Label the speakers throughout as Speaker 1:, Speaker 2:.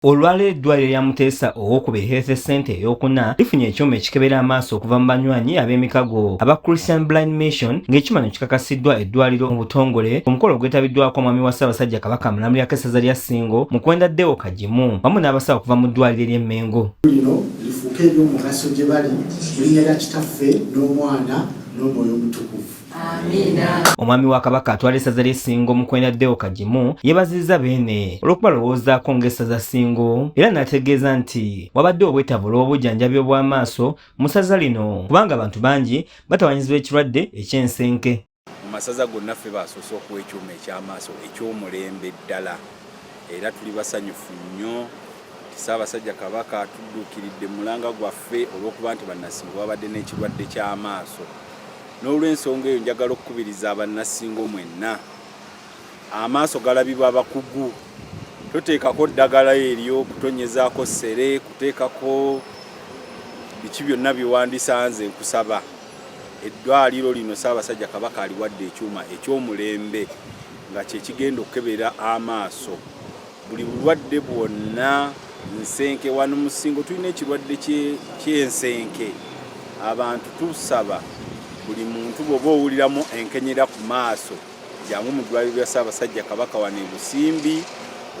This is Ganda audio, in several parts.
Speaker 1: Olwaleero eddwaliro lya Muteesa ow'okubiri Health Center ey'okuna lifunye ekyuma ekikebera amaaso okuva mu banywanyi ab'emikago aba Christian Blind Mission ng'ekyuma kino kikakasiddwa eddwaliro mu butongole ku mukolo ogwetabiddwako omwami wa Ssaabasajja Kabaka Mulamulira Essaza lya Ssingo mu kwenda Deo Kagimu wamu n'abasawo okuva mu ddwaliro ly'e Mengo.
Speaker 2: Lino lifuuke eby'omugaso gye bali mu linnya lya Kitaffe n'Omwana n'Omwoyo Omutukuvu.
Speaker 1: Omwami wa Kabaka atwala essaza ly'e Ssingo mu kwenda Deo Kagimu yeebazizza beene olw'okubalowoozaako ng'essaza Ssingo era n'ategeeza nti wabadde obwetaavu olw'obujjanjabi obw'amaaso mu ssaza lino kubanga abantu bangi batawanyizibwa ekirwadde eky'ensenke.
Speaker 3: Mu masaza gonna ffe baasoose okuwa ekyuma eky'amaaso eky'omulembe ddala era tuli basanyufu nnyo Ssaabasajja Kabaka atudduukiridde mulanga gwaffe olw'okuba nti bannassingo babadde n'ekirwadde ky'amaaso. N'olw'ensonga eyo njagala okukubiriza abannassingo mwenna amaaso galabibwa abakugu. Toteekako ddagala eryo kutonyezaako ssere kuteekako biki byonna byewandisanze nkusaba eddwaliro lino Ssaabasajja Kabaka aliwadde ekyuma eky'omulembe nga kye kigenda okukebera amaaso buli bulwadde bwonna. Nsenke wano mu Ssingo tulina ekirwadde ky'ensenke. Abantu tusaba buli muntu bw'oba owuliramu enkenyera ku maaso jangu mu ddwaliro lya Ssaabasajja Kabaka wano e Busimbi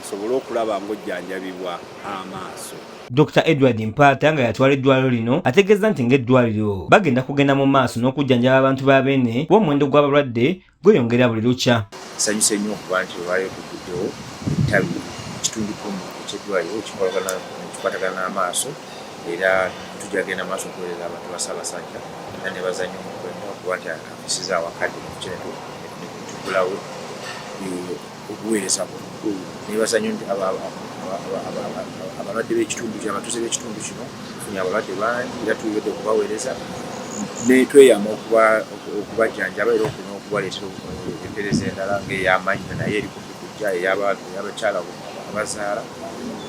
Speaker 3: osobole okulaba ng'ojjanjabibwa amaaso.
Speaker 1: Dr. Edward Mpaata nga yatwala eddwaliro lino ategeeza nti ng'eddwaliro bagenda kugenda mu maaso n'okujjanjaba abantu ba beene b'omuwendo gw'abalwadde gweyongera buli lukya.
Speaker 4: Nsanyuse nnyo okuba nti olwaleero tuguddewo ettabi ekitundu ky'eddwaliro kikwatagana n'amaaso era tujja genda maaso okuweereza abantu ba Ssaabasajja era ne bazannya omukwenda okuba nti afisiza awakadde nekitugulawo obuweereza ne bazannya nti abalwadde b'ekitundu kino abatuuze b'ekitundu kino tufunye abalwadde bangi era tuyongedde okubaweereza ne tweyama okubajjanjaba era okubaleetera empeereza endala ng'ey'amannyo naye eri kumpi kujja ey'abakyala abazaala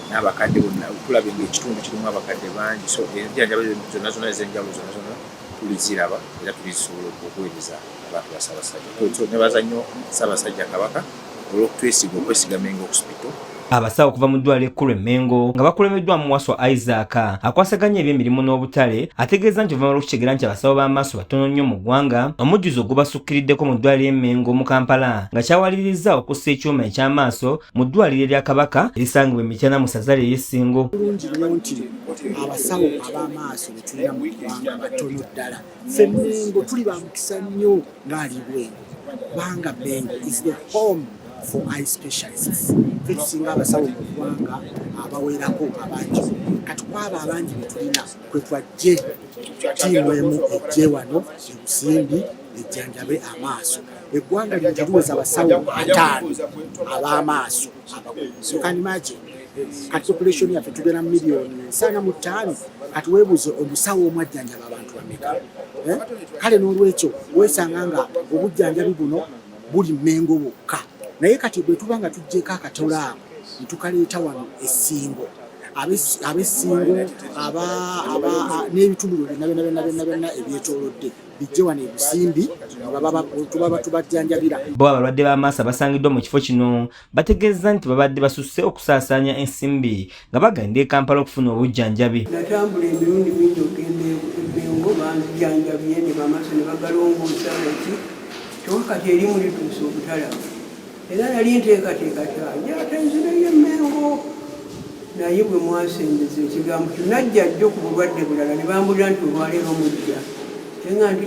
Speaker 4: n'abakadde bonna tulaba ng'ekitundu kirimu abakadde bangi so enjanjaba zonna ez'enjawulo zonna tuliziraba era tulizisobola okuweereza abantu ba Ssaabasajja. Ne baza nnyo Ssaabasajja Kabaka olw'okutwesiga okwesiga Mengo Hospital.
Speaker 1: Abasawo okuva mu ddwaliro ekkulu e Mengo nga bakulembeddwa mu Waswa Isaac akwasaganya eby'emirimu n'obutale ategeeza nti oluvannyuma lw'okukitegera nti abasawo b'amaaso batono nnyo mu ggwanga omujjuzo ogubasukkiriddeko mu ddwaliro ly'e Mengo mu Kampala nga kyawalirizza okussa ekyuma eky'amaaso mu ddwaliro lya Kabaka erisangibwa e Mityana mu ssaza ly'e Ssingo.
Speaker 2: Bulungi nnyo nti abasawo ab'amaaso be tulina mu ggwanga batono ddala. Ffe Mengo tuli ba mukisa nnyo ng'ali Bwengo kubanga Mengo is the home for eye specialists. Fe tusinga abasawo mu ggwanga abawerako abangi kati kwabo abangi be tulina kwe twajje ttiimu emu ejje wano e Busimbi ejjanjabe amaaso. Eggwanga lino liweza abasawo 5 ab'amaaso. So can imagine kati population yaffe tugenda mu miliyoni 45 kati weebuuze omusawo omu ajjanjaba abantu bameka. Kale n'olwekyo weesanga nga obujjanjabi buno buli Mengo bwokka. Naye kati bwe tuba nga tuggyeko akatola ako ne tukaleeta wano e Ssingo ab'Essingo n'ebitundu byonna ebyetoolodde bijje wano e Busimbi tuba tubajjanjabira.
Speaker 1: Bo abalwadde b'amaaso abasangiddwa mu kifo kino bategeeza nti babadde basusse okusaasaanya ensimbi nga bagenda e Kampala okufuna obujjanjabi.
Speaker 5: Natambula emirundi mingi okugenda e Mengo banjjanjabye ne bamaaso ne bagalongoosa eki kyokati erimu lituuse obutalaba. Era nali nteekateeka kyange ate nzireyo e Mengo naye bwe mwasembeza ekigambo kyo najja jjo ku bulwadde bulala ne bambulira nti olwaleero mujja tenga nti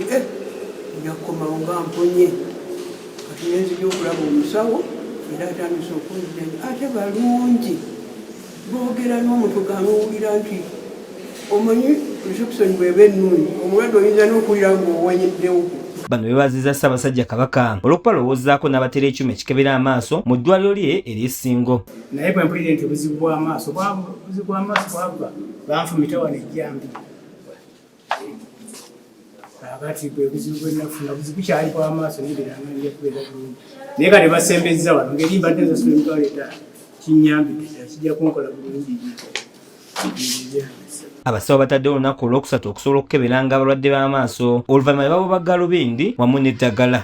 Speaker 5: nja kukomawo nga mponye kati nenzija okulaba omusawo era atandise okunjanja ate balungi boogera n'omutuka n'owulira nti omanyi reception bw'eba ennungi omulwadde oyinza n'okuwulira ng'owanyiddewo.
Speaker 1: Bano beebazizza Ssaabasajja Kabaka olw'okubalowoozaako n'abatera ekyuma ekikebera amaaso mu ddwaliro lye ery'e Ssingo.
Speaker 6: Naye bwe mpulira nti obuzibu bw'amaaso bwava banfumita wano ejjambi. Kakati bwe buzibu bwe nafuna buzibu kyali bw'amaaso nibiranga nja kubeera bulungi. Naye kati basembezza wano ngeri mbadde nsasula emitwalo etaano kinnyambidde ddala kijja kunkola bulungi.
Speaker 1: Abasawo bataddewo olunaku olwokusatu okusobola okukeberanga abalwadde b'amaaso oluvannyuma ne babuba galubindi wamu n'eddagala.